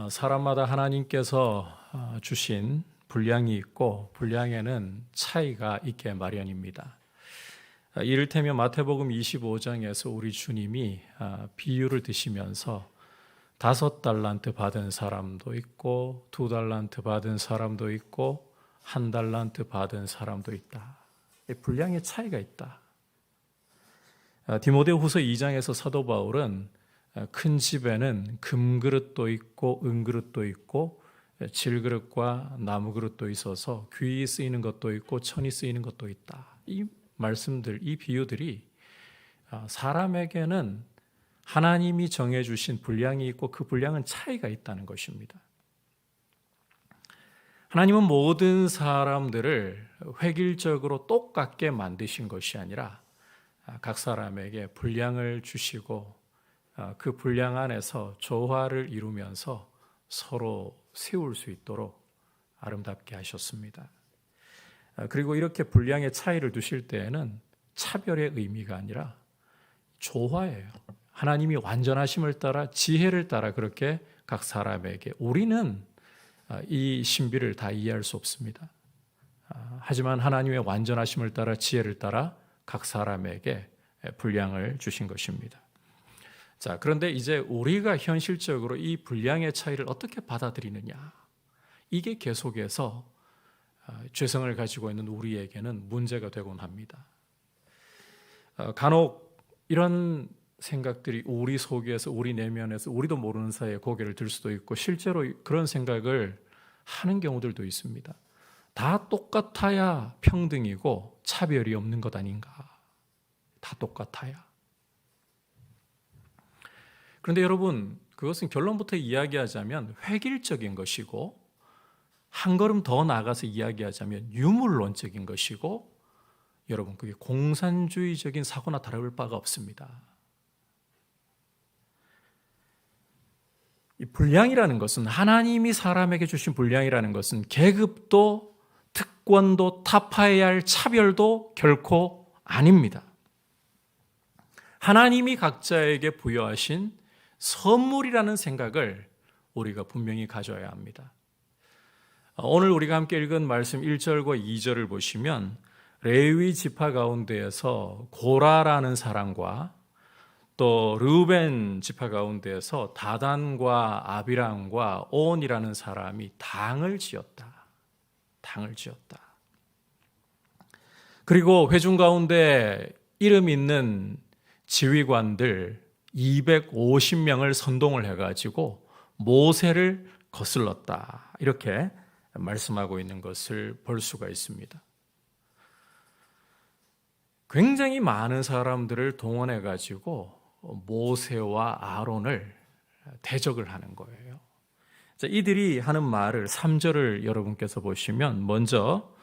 사람마다 하나님께서 주신 분량이 있고 분량에는 차이가 있게 마련입니다. 이를테면 마태복음 25장에서 우리 주님이 비유를 드시면서 5달란트 받은 사람도 있고 2달란트 받은 사람도 있고 1달란트 받은 사람도 있다. 분량의 차이가 있다. 디모데후서 2장에서 사도 바울은 큰 집에는 금그릇도 있고 은그릇도 있고 질그릇과 나무그릇도 있어서 귀히 쓰이는 것도 있고 천히 쓰이는 것도 있다. 이 말씀들, 이 비유들이 사람에게는 하나님이 정해주신 분량이 있고 그 분량은 차이가 있다는 것입니다. 하나님은 모든 사람들을 획일적으로 똑같게 만드신 것이 아니라 각 사람에게 분량을 주시고 그 분량 안에서 조화를 이루면서 서로 세울 수 있도록 아름답게 하셨습니다. 그리고 이렇게 분량의 차이를 두실 때에는 차별의 의미가 아니라 조화예요. 하나님이 완전하심을 따라 지혜를 따라 그렇게 각 사람에게, 우리는 이 신비를 다 이해할 수 없습니다. 하지만 하나님의 완전하심을 따라 지혜를 따라 각 사람에게 분량을 주신 것입니다. 자, 그런데 이제 우리가 현실적으로 이 분량의 차이를 어떻게 받아들이느냐, 이게 계속해서 죄성을 가지고 있는 우리에게는 문제가 되곤 합니다. 간혹 이런 생각들이 우리 속에서, 우리 내면에서 우리도 모르는 사이에 고개를 들 수도 있고 실제로 그런 생각을 하는 경우들도 있습니다. 다 똑같아야 평등이고 차별이 없는 것 아닌가. 다 똑같아야. 그런데 여러분, 그것은 결론부터 이야기하자면 획일적인 것이고, 한 걸음 더 나아가서 이야기하자면 유물론적인 것이고, 여러분, 그게 공산주의적인 사고나 다를 바가 없습니다. 이 분량이라는 것은, 하나님이 사람에게 주신 분량이라는 것은 계급도 특권도 타파해야 할 차별도 결코 아닙니다. 하나님이 각자에게 부여하신 선물이라는 생각을 우리가 분명히 가져야 합니다. 오늘 우리가 함께 읽은 말씀 1절과 2절을 보시면 레위 지파 가운데에서 고라라는 사람과 또 르우벤 지파 가운데에서 다단과 아비람과 온이라는 사람이 당을 지었다. 당을 지었다. 그리고 회중 가운데 이름 있는 지휘관들 250명을 선동을 해가지고 모세를 거슬렀다. 이렇게 말씀하고 있는 것을 볼 수가 있습니다. 굉장히 많은 사람들을 동원해가지고 모세와 아론을 대적을 하는 거예요. 자, 이들이 하는 말을 3절을 여러분께서 보시면 먼저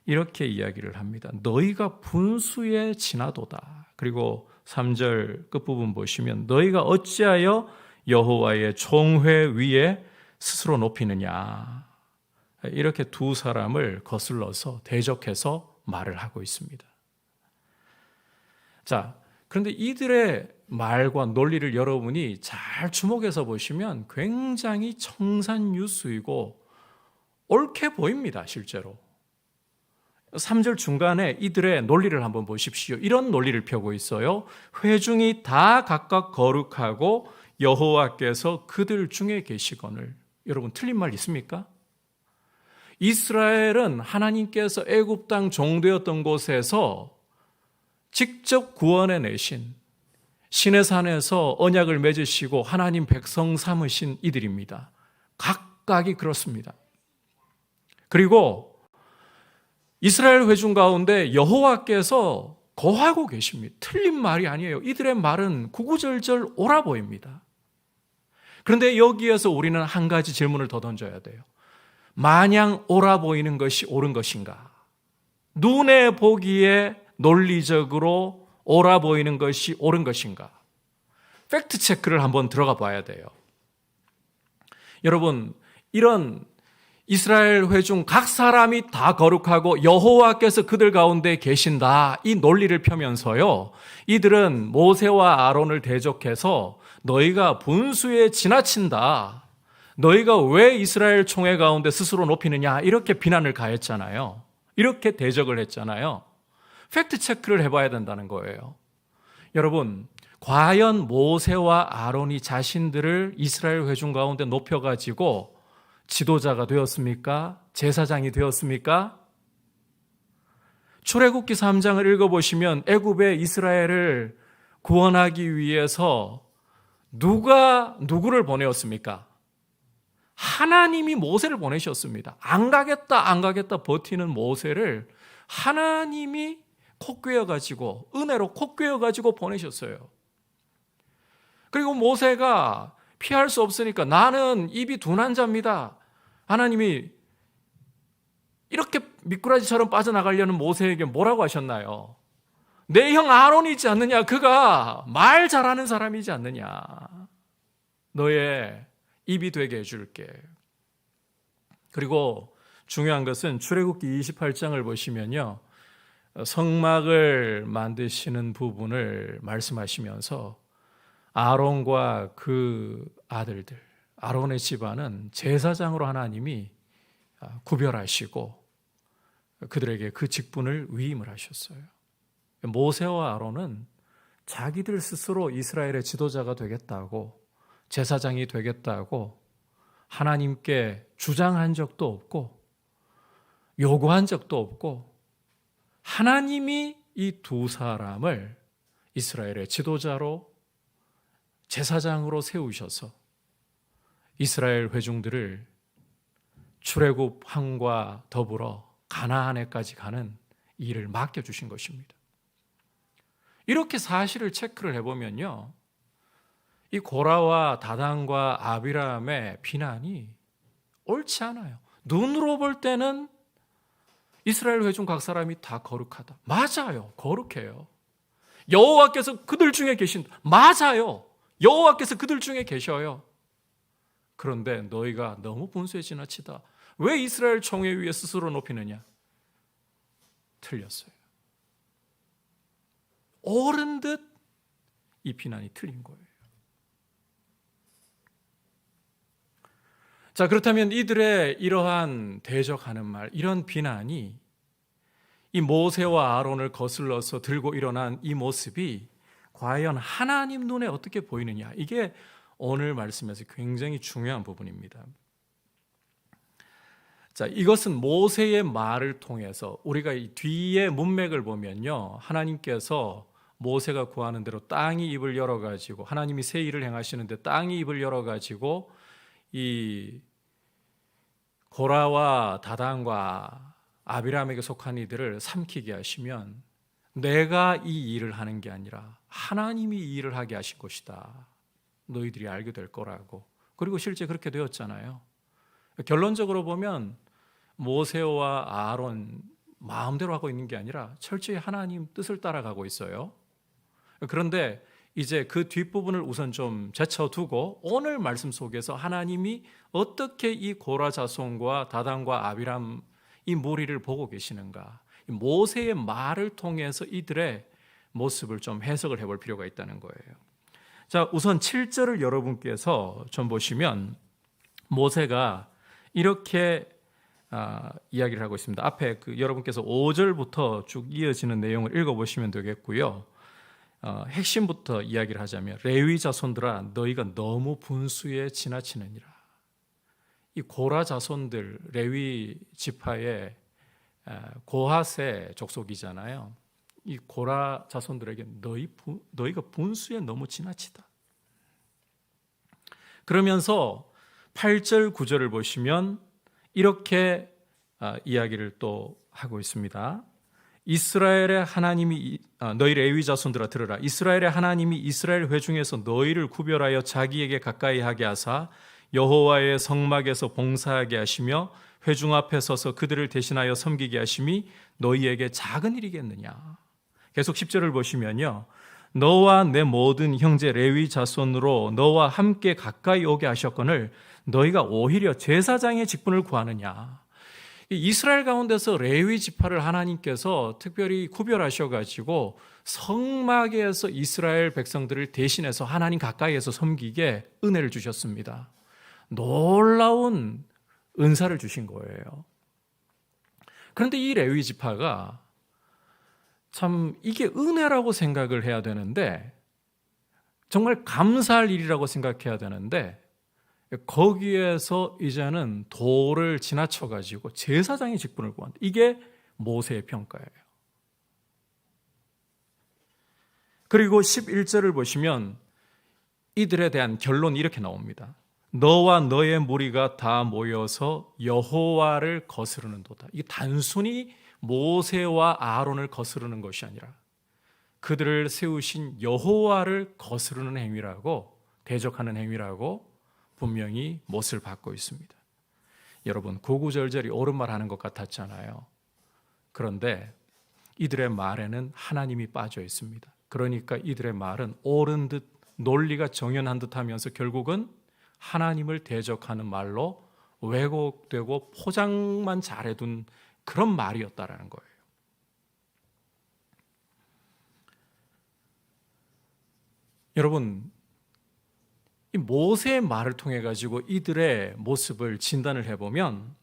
이렇게 이야기를 합니다. 너희가 분수에 지나도다. 그리고 3절 끝부분 보시면 너희가 어찌하여 여호와의 총회 위에 스스로 높이느냐. 이렇게 두 사람을 거슬러서 대적해서 말을 하고 있습니다. 자, 그런데 이들의 말과 논리를 여러분이 잘 주목해서 보시면 굉장히 청산유수이고 옳게 보입니다, 실제로. 3절 중간에 이들의 논리를 한번 보십시오. 이런 논리를 펴고 있어요. 회중이 다 각각 거룩하고 여호와께서 그들 중에 계시거늘. 여러분, 틀린 말 있습니까? 이스라엘은 하나님께서 애굽 땅 종되었던 곳에서 직접 구원해 내신 시내산에서 언약을 맺으시고 하나님 백성 삼으신 이들입니다. 각각이 그렇습니다. 그리고 이스라엘 회중 가운데 여호와께서 거하고 계십니다. 틀린 말이 아니에요. 이들의 말은 구구절절 옳아 보입니다. 그런데 여기에서 우리는 한 가지 질문을 더 던져야 돼요. 마냥 옳아 보이는 것이 옳은 것인가? 눈에 보기에 논리적으로 옳아 보이는 것이 옳은 것인가? 팩트 체크를 한번 들어가 봐야 돼요. 여러분, 이런 이스라엘 회중 각 사람이 다 거룩하고 여호와께서 그들 가운데 계신다, 이 논리를 펴면서요, 이들은 모세와 아론을 대적해서 너희가 분수에 지나친다, 너희가 왜 이스라엘 총회 가운데 스스로 높이느냐 이렇게 비난을 가했잖아요. 이렇게 대적을 했잖아요. 팩트 체크를 해봐야 된다는 거예요. 여러분, 과연 모세와 아론이 자신들을 이스라엘 회중 가운데 높여가지고 지도자가 되었습니까? 제사장이 되었습니까? 출애굽기 3장을 읽어보시면 애굽의 이스라엘을 구원하기 위해서 누가 누구를 보내었습니까? 하나님이 모세를 보내셨습니다. 안 가겠다 버티는 모세를 하나님이 콧꿰어가지고 은혜로 콧꿰어가지고 보내셨어요. 그리고 모세가 피할 수 없으니까 나는 입이 둔한 자입니다. 하나님이 이렇게 미꾸라지처럼 빠져나가려는 모세에게 뭐라고 하셨나요? 내 형 아론이 있지 않느냐? 그가 말 잘하는 사람이지 않느냐? 너의 입이 되게 해줄게. 그리고 중요한 것은 출애굽기 28장을 보시면요, 성막을 만드시는 부분을 말씀하시면서 아론과 그 아들들, 아론의 집안은 제사장으로 하나님이 구별하시고 그들에게 그 직분을 위임을 하셨어요. 모세와 아론은 자기들 스스로 이스라엘의 지도자가 되겠다고, 제사장이 되겠다고 하나님께 주장한 적도 없고 요구한 적도 없고, 하나님이 이 두 사람을 이스라엘의 지도자로, 제사장으로 세우셔서 이스라엘 회중들을 출애굽함과 더불어 가나안에까지 가는 일을 맡겨주신 것입니다. 이렇게 사실을 체크를 해보면요, 이 고라와 다단과 아비람의 비난이 옳지 않아요. 눈으로 볼 때는 이스라엘 회중 각 사람이 다 거룩하다. 맞아요. 거룩해요. 여호와께서 그들 중에 계신다. 맞아요. 여호와께서 그들 중에 계셔요. 그런데 너희가 너무 분수에 지나치다. 왜 이스라엘 총회 위에 스스로 높이느냐? 틀렸어요. 옳은 듯 이 비난이 틀린 거예요. 자, 그렇다면 이들의 이러한 대적하는 말, 이런 비난이 이 모세와 아론을 거슬러서 들고 일어난 이 모습이 과연 하나님 눈에 어떻게 보이느냐? 이게 오늘 말씀에서 굉장히 중요한 부분입니다. 자, 이것은 모세의 말을 통해서 우리가 이 뒤에 문맥을 보면요, 하나님께서 모세가 구하는 대로 땅이 입을 열어가지고, 하나님이 새 일을 행하시는데 땅이 입을 열어가지고 이 고라와 다단과 아비람에게 속한 이들을 삼키게 하시면 내가 이 일을 하는 게 아니라 하나님이 이 일을 하게 하신 것이다, 너희들이 알게 될 거라고. 그리고 실제 그렇게 되었잖아요. 결론적으로 보면 모세와 아론 마음대로 하고 있는 게 아니라 철저히 하나님 뜻을 따라가고 있어요. 그런데 이제 그 뒷부분을 우선 좀 제쳐두고 오늘 말씀 속에서 하나님이 어떻게 이 고라 자손과 다단과 아비람 이 무리를 보고 계시는가, 모세의 말을 통해서 이들의 모습을 좀 해석을 해볼 필요가 있다는 거예요. 자, 우선 7절을 여러분께서 좀 보시면 모세가 이렇게 이야기를 하고 있습니다. 앞에 여러분께서 5절부터 쭉 이어지는 내용을 읽어보시면 되겠고요. 핵심부터 이야기를 하자면, 레위 자손들아 너희가 너무 분수에 지나치느니라. 이 고라 자손들, 레위 지파의 고핫의 족속이잖아요. 이 고라 자손들에게 너희가 분수에 너무 지나치다. 그러면서 8절 9절을 보시면 이렇게 이야기를 또 하고 있습니다. 이스라엘의 하나님이, 너희 레위 자손들아 들으라. 이스라엘의 하나님이 이스라엘 회중에서 너희를 구별하여 자기에게 가까이 하게 하사 여호와의 성막에서 봉사하게 하시며 회중 앞에 서서 그들을 대신하여 섬기게 하심이 너희에게 작은 일이겠느냐. 계속 10절을 보시면요, 너와 내 모든 형제 레위 자손으로 너와 함께 가까이 오게 하셨거늘 너희가 오히려 제사장의 직분을 구하느냐. 이스라엘 가운데서 레위 지파를 하나님께서 특별히 구별하셔가지고 성막에서 이스라엘 백성들을 대신해서 하나님 가까이에서 섬기게 은혜를 주셨습니다. 놀라운 은사를 주신 거예요. 그런데 이 레위 지파가 참 이게 은혜라고 생각을 해야 되는데, 정말 감사할 일이라고 생각해야 되는데, 거기에서 이제는 도를 지나쳐가지고 제사장의 직분을 구한다. 이게 모세의 평가예요. 그리고 11절을 보시면 이들에 대한 결론이 이렇게 나옵니다. 너와 너의 무리가 다 모여서 여호와를 거스르는도다. 이게 단순히 모세와 아론을 거스르는 것이 아니라 그들을 세우신 여호와를 거스르는 행위라고, 대적하는 행위라고 분명히 못을 받고 있습니다. 여러분, 구구절절이 옳은 말 하는 것 같았잖아요. 그런데 이들의 말에는 하나님이 빠져 있습니다. 그러니까 이들의 말은 옳은 듯, 논리가 정연한 듯 하면서 결국은 하나님을 대적하는 말로 왜곡되고 포장만 잘해둔 그런 말이었다라는 거예요. 여러분, 이 모세의 말을 통해 가지고 이들의 모습을 진단을 해보면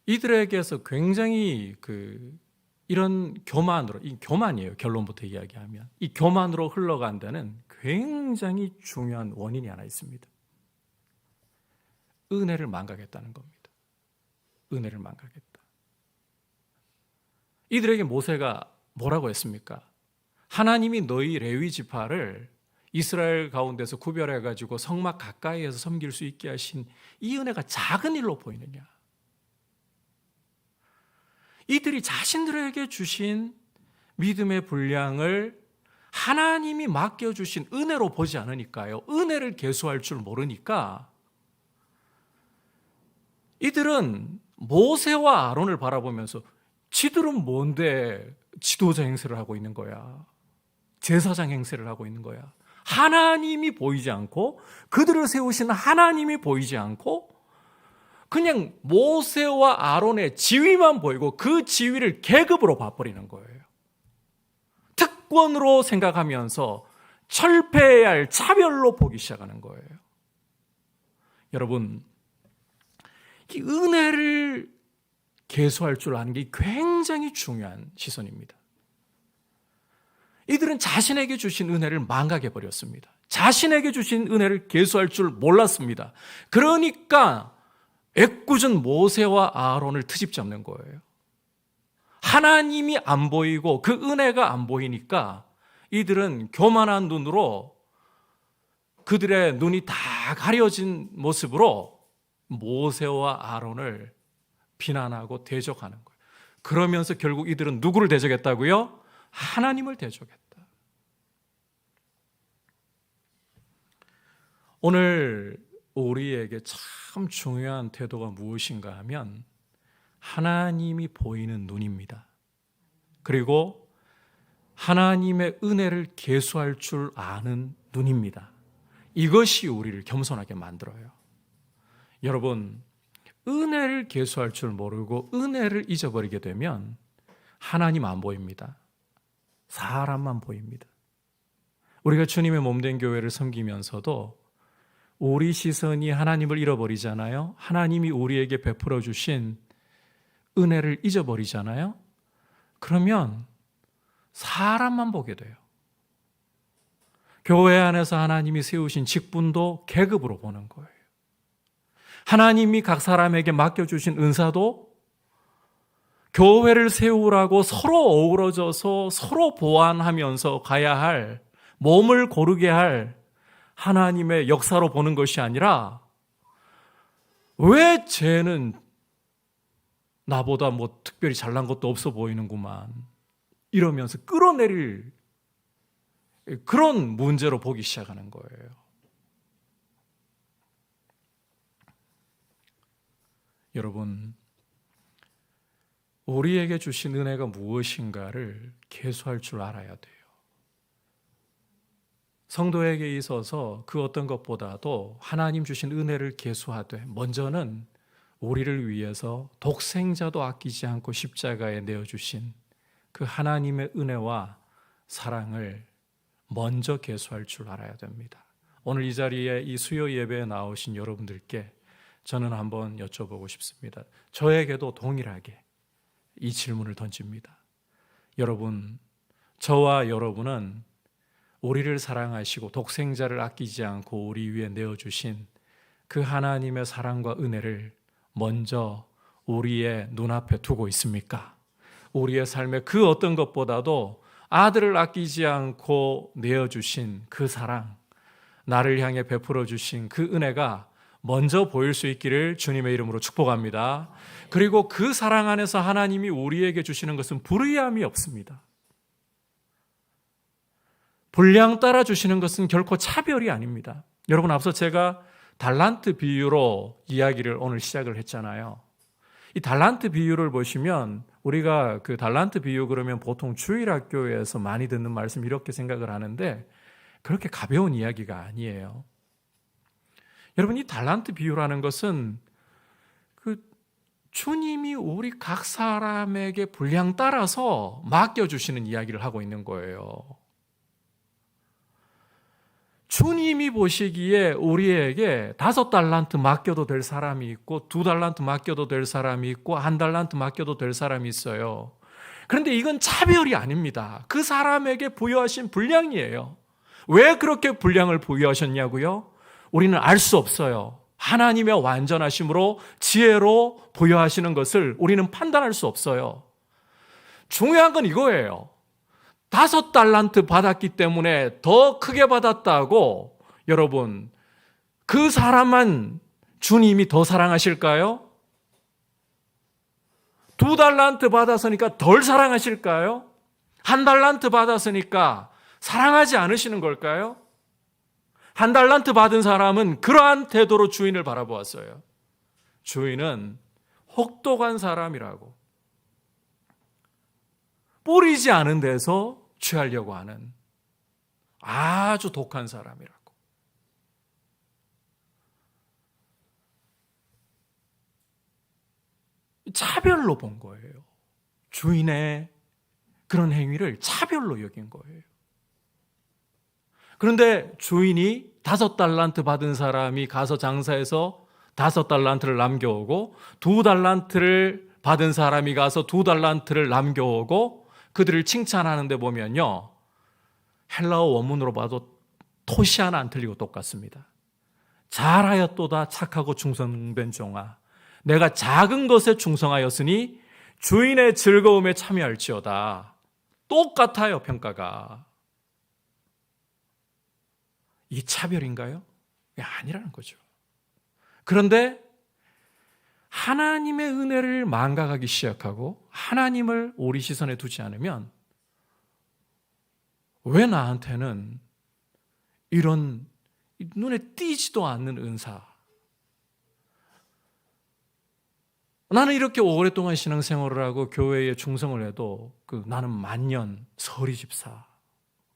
이들에게서 굉장히 이런 교만으로, 이 교만이에요. 결론부터 이야기하면 이 교만으로 흘러간 데는 굉장히 중요한 원인이 하나 있습니다. 은혜를 망각했다는 겁니다. 은혜를 망각했다. 이들에게 모세가 뭐라고 했습니까? 하나님이 너희 레위 지파를 이스라엘 가운데서 구별해가지고 성막 가까이에서 섬길 수 있게 하신 이 은혜가 작은 일로 보이느냐? 이들이 자신들에게 주신 믿음의 분량을 하나님이 맡겨주신 은혜로 보지 않으니까요. 은혜를 계수할 줄 모르니까 이들은 모세와 아론을 바라보면서 지들은 뭔데 지도자 행세를 하고 있는 거야. 제사장 행세를 하고 있는 거야. 하나님이 보이지 않고, 그들을 세우신 하나님이 보이지 않고 그냥 모세와 아론의 지위만 보이고 그 지위를 계급으로 봐버리는 거예요. 특권으로 생각하면서 철폐해야 할 차별로 보기 시작하는 거예요. 여러분, 이 은혜를 계수할 줄 아는 게 굉장히 중요한 시선입니다. 이들은 자신에게 주신 은혜를 망각해버렸습니다. 자신에게 주신 은혜를 계수할 줄 몰랐습니다. 그러니까 애꿎은 모세와 아론을 트집 잡는 거예요. 하나님이 안 보이고 그 은혜가 안 보이니까 이들은 교만한 눈으로, 그들의 눈이 다 가려진 모습으로 모세와 아론을 비난하고 대적하는 거예요. 그러면서 결국 이들은 누구를 대적했다고요? 하나님을 대적했다. 오늘 우리에게 참 중요한 태도가 무엇인가 하면 하나님이 보이는 눈입니다. 그리고 하나님의 은혜를 계수할 줄 아는 눈입니다. 이것이 우리를 겸손하게 만들어요. 여러분, 은혜를 계수할 줄 모르고 은혜를 잊어버리게 되면 하나님 안 보입니다. 사람만 보입니다. 우리가 주님의 몸된 교회를 섬기면서도 우리 시선이 하나님을 잃어버리잖아요. 하나님이 우리에게 베풀어 주신 은혜를 잊어버리잖아요. 그러면 사람만 보게 돼요. 교회 안에서 하나님이 세우신 직분도 계급으로 보는 거예요. 하나님이 각 사람에게 맡겨주신 은사도 교회를 세우라고 서로 어우러져서 서로 보완하면서 가야 할, 몸을 고르게 할 하나님의 역사로 보는 것이 아니라, 왜 쟤는 나보다 뭐 특별히 잘난 것도 없어 보이는구만, 이러면서 끌어내릴 그런 문제로 보기 시작하는 거예요. 여러분, 우리에게 주신 은혜가 무엇인가를 계수할 줄 알아야 돼요. 성도에게 있어서 그 어떤 것보다도 하나님 주신 은혜를 계수하되 먼저는 우리를 위해서 독생자도 아끼지 않고 십자가에 내어주신 그 하나님의 은혜와 사랑을 먼저 계수할 줄 알아야 됩니다. 오늘 이 자리에 이 수요 예배에 나오신 여러분들께 저는 한번 여쭤보고 싶습니다. 저에게도 동일하게 이 질문을 던집니다. 여러분, 저와 여러분은 우리를 사랑하시고 독생자를 아끼지 않고 우리 위에 내어주신 그 하나님의 사랑과 은혜를 먼저 우리의 눈앞에 두고 있습니까? 우리의 삶의 그 어떤 것보다도 아들을 아끼지 않고 내어주신 그 사랑, 나를 향해 베풀어 주신 그 은혜가 먼저 보일 수 있기를 주님의 이름으로 축복합니다. 그리고 그 사랑 안에서 하나님이 우리에게 주시는 것은 불의함이 없습니다. 분량 따라 주시는 것은 결코 차별이 아닙니다. 여러분, 앞서 제가 달란트 비유로 이야기를 오늘 시작을 했잖아요. 이 달란트 비유를 보시면 우리가 그 달란트 비유 그러면 보통 주일학교에서 많이 듣는 말씀 이렇게 생각을 하는데 그렇게 가벼운 이야기가 아니에요. 여러분, 이 달란트 비유라는 것은 그 주님이 우리 각 사람에게 분량 따라서 맡겨주시는 이야기를 하고 있는 거예요. 주님이 보시기에 우리에게 5달란트 맡겨도 될 사람이 있고 2달란트 맡겨도 될 사람이 있고 1달란트 맡겨도 될 사람이 있어요. 그런데 이건 차별이 아닙니다. 그 사람에게 부여하신 분량이에요. 왜 그렇게 분량을 부여하셨냐고요? 우리는 알 수 없어요. 하나님의 완전하심으로 지혜로 부여하시는 것을 우리는 판단할 수 없어요. 중요한 건 이거예요. 5달란트 받았기 때문에 더 크게 받았다고 여러분, 그 사람만 주님이 더 사랑하실까요? 2달란트 받았으니까 덜 사랑하실까요? 1달란트 받았으니까 사랑하지 않으시는 걸까요? 1달란트 받은 사람은 그러한 태도로 주인을 바라보았어요. 주인은 혹독한 사람이라고, 뿌리지 않은 데서 취하려고 하는 아주 독한 사람이라고. 차별로 본 거예요. 주인의 그런 행위를 차별로 여긴 거예요. 그런데 주인이 5달란트 받은 사람이 가서 장사해서 5달란트를 남겨오고 2달란트를 받은 사람이 가서 2달란트를 남겨오고 그들을 칭찬하는데 보면요, 헬라어 원문으로 봐도 토시 하나 안 틀리고 똑같습니다. 잘하였도다 착하고 충성된 종아, 내가 작은 것에 충성하였으니 주인의 즐거움에 참여할지어다. 똑같아요, 평가가. 이게 차별인가요? 아니라는 거죠. 그런데 하나님의 은혜를 망각하기 시작하고 하나님을 우리 시선에 두지 않으면 왜 나한테는 이런 눈에 띄지도 않는 은사, 나는 이렇게 오랫동안 신앙생활을 하고 교회에 충성을 해도 나는 만년 서리집사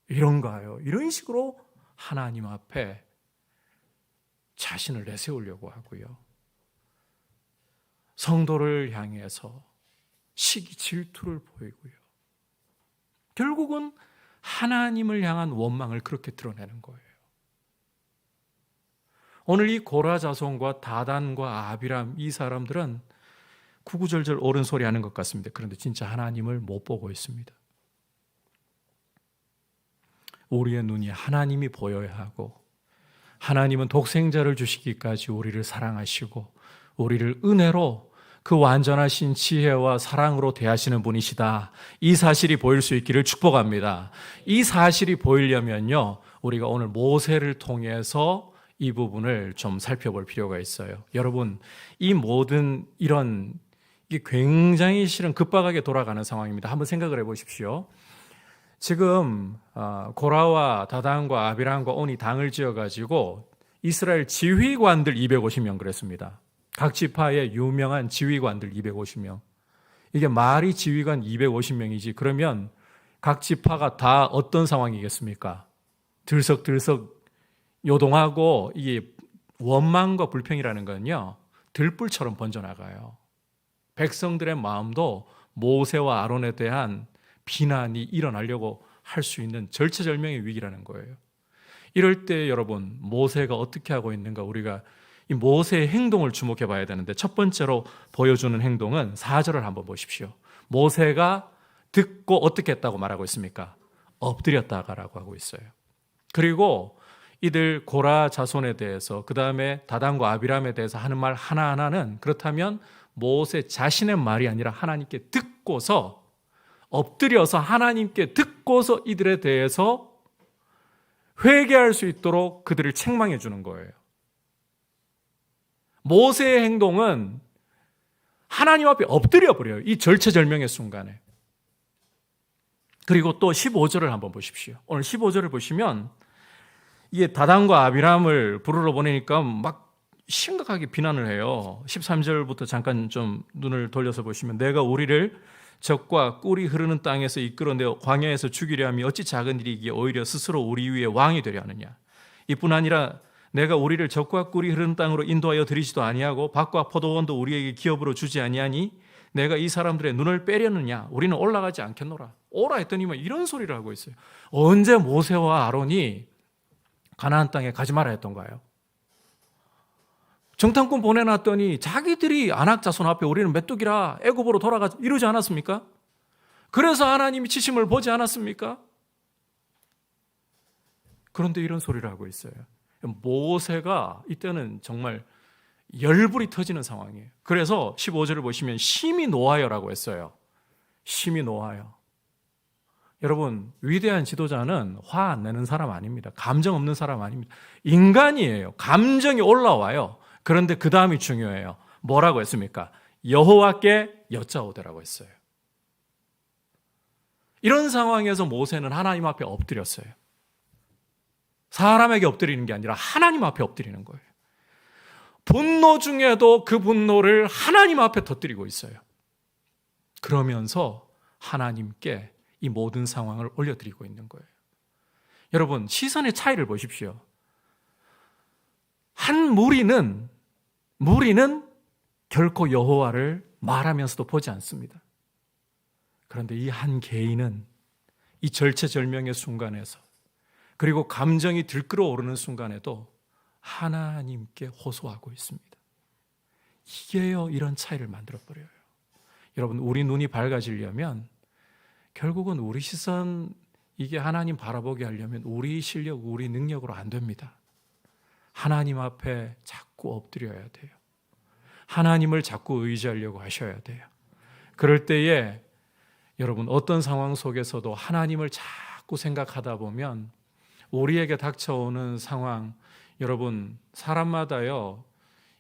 이런가요? 이런 식으로 하나님 앞에 자신을 내세우려고 하고요. 성도를 향해서 시기 질투를 보이고요. 결국은 하나님을 향한 원망을 그렇게 드러내는 거예요. 오늘 이 고라 자손과 다단과 아비람, 이 사람들은 구구절절 옳은 소리 하는 것 같습니다. 그런데 진짜 하나님을 못 보고 있습니다. 우리의 눈이 하나님이 보여야 하고, 하나님은 독생자를 주시기까지 우리를 사랑하시고 우리를 은혜로 그 완전하신 지혜와 사랑으로 대하시는 분이시다. 이 사실이 보일 수 있기를 축복합니다. 이 사실이 보이려면요, 우리가 오늘 모세를 통해서 이 부분을 좀 살펴볼 필요가 있어요. 여러분, 이 모든 이게 굉장히 실은 급박하게 돌아가는 상황입니다. 한번 생각을 해보십시오. 지금 고라와 다단과 아비람과 온이 당을 지어가지고 이스라엘 지휘관들 250명 그랬습니다. 각 지파의 유명한 지휘관들 250명. 이게 말이 지휘관 250명이지 그러면 각 지파가 다 어떤 상황이겠습니까? 들썩들썩 요동하고, 이게 원망과 불평이라는 건요, 들불처럼 번져나가요. 백성들의 마음도 모세와 아론에 대한 비난이 일어나려고 할 수 있는 절체절명의 위기라는 거예요. 이럴 때 여러분 모세가 어떻게 하고 있는가, 우리가 이 모세의 행동을 주목해 봐야 되는데, 첫 번째로 보여주는 행동은 4절을 한번 보십시오. 모세가 듣고 어떻게 했다고 말하고 있습니까? 엎드렸다가라고 하고 있어요. 그리고 이들 고라 자손에 대해서, 그 다음에 다단과 아비람에 대해서 하는 말 하나하나는 그렇다면 모세 자신의 말이 아니라 하나님께 듣고서, 엎드려서 하나님께 듣고서 이들에 대해서 회개할 수 있도록 그들을 책망해 주는 거예요. 모세의 행동은 하나님 앞에 엎드려 버려요. 이 절체절명의 순간에. 그리고 또 15절을 한번 보십시오. 오늘 15절을 보시면 이게 다단과 아비람을 부르러 보내니까 막 심각하게 비난을 해요. 13절부터 잠깐 좀 눈을 돌려서 보시면, 내가 우리를 적과 꿀이 흐르는 땅에서 이끌어내어 광야에서 죽이려 함이 어찌 작은 일이기에 오히려 스스로 우리 위에 왕이 되려 하느냐. 이뿐 아니라 내가 우리를 적과 꿀이 흐르는 땅으로 인도하여 드리지도 아니하고 밭과 포도원도 우리에게 기업으로 주지 아니하니 내가 이 사람들의 눈을 빼려느냐. 우리는 올라가지 않겠노라. 오라 했더니만 이런 소리를 하고 있어요. 언제 모세와 아론이 가나안 땅에 가지 마라 했던가요? 정탐꾼 보내놨더니 자기들이 아낙 자손 앞에 우리는 메뚜기라 애굽으로 돌아가자 이러지 않았습니까? 그래서 하나님이 치심을 보지 않았습니까? 그런데 이런 소리를 하고 있어요. 모세가 이때는 정말 열불이 터지는 상황이에요. 그래서 15절을 보시면 심히 노하여라고 했어요. 심히 노하여. 여러분, 위대한 지도자는 화 안 내는 사람 아닙니다. 감정 없는 사람 아닙니다. 인간이에요. 감정이 올라와요. 그런데 그 다음이 중요해요. 뭐라고 했습니까? 여호와께 여짜오되라고 했어요. 이런 상황에서 모세는 하나님 앞에 엎드렸어요. 사람에게 엎드리는 게 아니라 하나님 앞에 엎드리는 거예요. 분노 중에도 그 분노를 하나님 앞에 터뜨리고 있어요. 그러면서 하나님께 이 모든 상황을 올려드리고 있는 거예요. 여러분, 시선의 차이를 보십시오. 한 무리는 결코 여호와를 말하면서도 보지 않습니다. 그런데 이 한 개인은 이 절체절명의 순간에서, 그리고 감정이 들끓어오르는 순간에도 하나님께 호소하고 있습니다. 이게요, 이런 차이를 만들어버려요. 여러분, 우리 눈이 밝아지려면 결국은 우리 시선, 이게 하나님 바라보게 하려면 우리 실력, 우리 능력으로 안 됩니다. 하나님 앞에 자꾸 엎드려야 돼요. 하나님을 자꾸 의지하려고 하셔야 돼요. 그럴 때에 여러분, 어떤 상황 속에서도 하나님을 자꾸 생각하다 보면 우리에게 닥쳐오는 상황, 여러분, 사람마다요,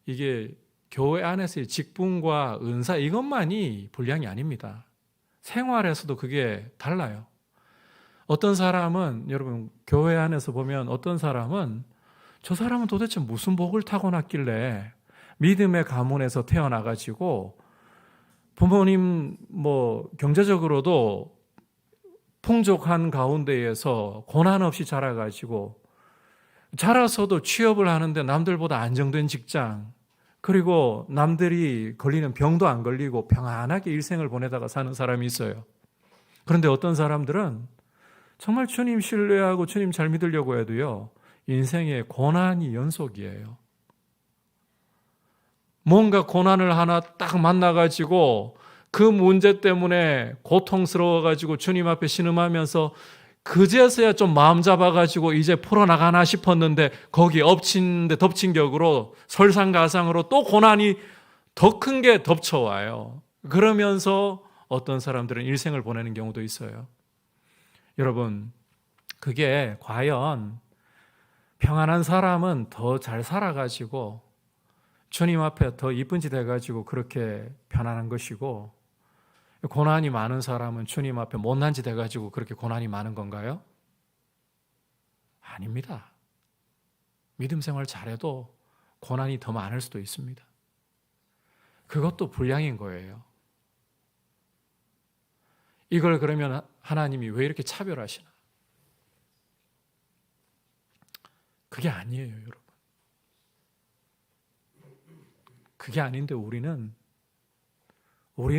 이게 교회 안에서의 직분과 은사 이것만이 분량이 아닙니다. 생활에서도 그게 달라요. 어떤 사람은, 여러분, 교회 안에서 보면 어떤 사람은 저 사람은 도대체 무슨 복을 타고났길래 믿음의 가문에서 태어나가지고 부모님 경제적으로도 풍족한 가운데에서 고난 없이 자라가지고 자라서도 취업을 하는데 남들보다 안정된 직장, 그리고 남들이 걸리는 병도 안 걸리고 평안하게 일생을 보내다가 사는 사람이 있어요. 그런데 어떤 사람들은 정말 주님 신뢰하고 주님 잘 믿으려고 해도요, 인생의 고난이 연속이에요. 뭔가 고난을 하나 딱 만나가지고 그 문제 때문에 고통스러워가지고 주님 앞에 신음하면서 그제서야 좀 마음 잡아가지고 이제 풀어나가나 싶었는데 거기 엎친 데 덮친 격으로 설상가상으로 또 고난이 더 큰 게 덮쳐와요. 그러면서 어떤 사람들은 일생을 보내는 경우도 있어요. 여러분, 그게 과연 평안한 사람은 더 잘 살아가지고 주님 앞에 더 이쁜 짓 해가지고 그렇게 편안한 것이고, 고난이 많은 사람은 주님 앞에 못난 짓 해가지고 그렇게 고난이 많은 건가요? 아닙니다. 믿음 생활 잘해도 고난이 더 많을 수도 있습니다. 그것도 불량인 거예요. 이걸 그러면 하나님이 왜 이렇게 차별하시나? 그게 아니에요, 여러분. 그게 아닌데 우리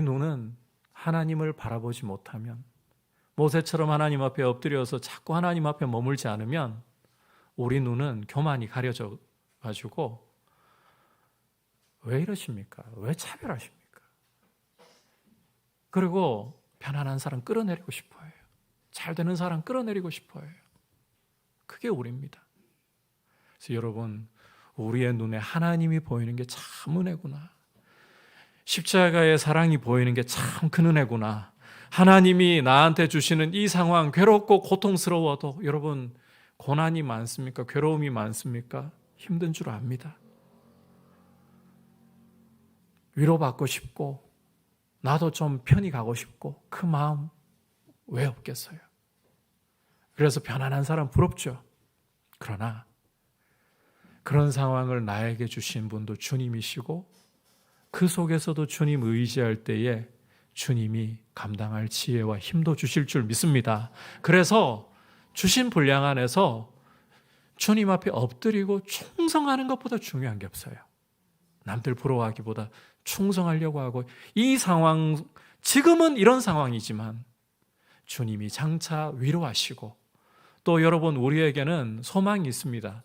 눈은 하나님을 바라보지 못하면, 모세처럼 하나님 앞에 엎드려서 자꾸 하나님 앞에 머물지 않으면 우리 눈은 교만이 가려져 가지고 왜 이러십니까? 왜 차별하십니까? 그리고 편안한 사람 끌어내리고 싶어요. 잘 되는 사람 끌어내리고 싶어요. 그게 우리입니다. 그래서 여러분, 우리의 눈에 하나님이 보이는 게 참 은혜구나. 십자가의 사랑이 보이는 게 참 큰 은혜구나. 하나님이 나한테 주시는 이 상황, 괴롭고 고통스러워도 여러분, 고난이 많습니까? 괴로움이 많습니까? 힘든 줄 압니다. 위로받고 싶고 나도 좀 편히 가고 싶고 그 마음 왜 없겠어요? 그래서 편안한 사람 부럽죠. 그러나 그런 상황을 나에게 주신 분도 주님이시고 그 속에서도 주님 의지할 때에 주님이 감당할 지혜와 힘도 주실 줄 믿습니다. 그래서 주신 분량 안에서 주님 앞에 엎드리고 충성하는 것보다 중요한 게 없어요. 남들 부러워하기보다 충성하려고 하고, 이 상황, 지금은 이런 상황이지만 주님이 장차 위로하시고, 또 여러분, 우리에게는 소망이 있습니다.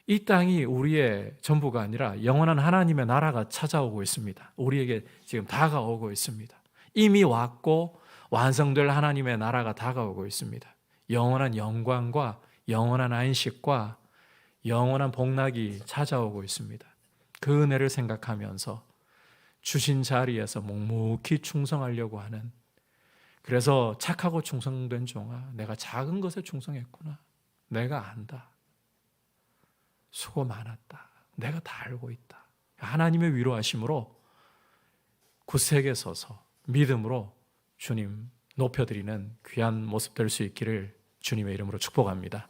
이 땅이 우리의 전부가 아니라 영원한 하나님의 나라가 찾아오고 있습니다. 우리에게 지금 다가오고 있습니다. 이미 왔고 완성될 하나님의 나라가 다가오고 있습니다. 영원한 영광과 영원한 안식과 영원한 복락이 찾아오고 있습니다. 그 은혜를 생각하면서 주신 자리에서 묵묵히 충성하려고 하는, 그래서 착하고 충성된 종아, 내가 작은 것에 충성했구나. 내가 안다. 수고 많았다. 내가 다 알고 있다. 하나님의 위로하심으로 굳세게 서서 믿음으로 주님 높여드리는 귀한 모습 될 수 있기를 주님의 이름으로 축복합니다.